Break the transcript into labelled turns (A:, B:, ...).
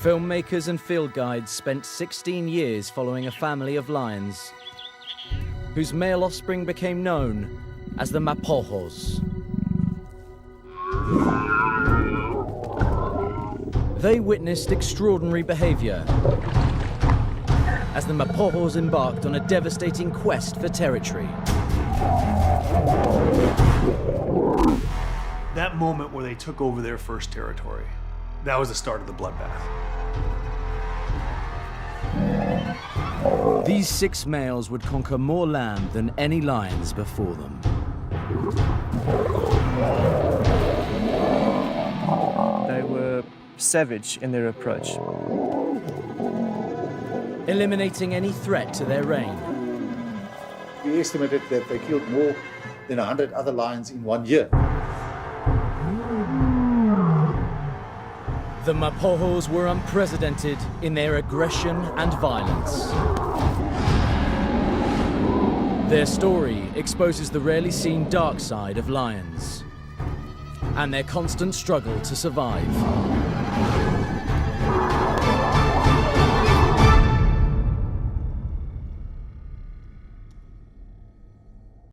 A: Filmmakers and field guides spent 16 years following a family of lions, whose male offspring became known as the Mapogos. They witnessed extraordinary behavior as the Mapogos embarked on a devastating quest for territory.
B: That moment where they took over their first territory, that was the start of the bloodbath.
A: These 6 males would conquer more land than any lions before them.
C: They were savage in their approach,
A: eliminating any threat to their reign.
D: We estimated that they killed more than 100 other lions in 1 year.
A: The Mapogos were unprecedented in their aggression and violence. Their story exposes the rarely seen dark side of lions and their constant struggle to survive.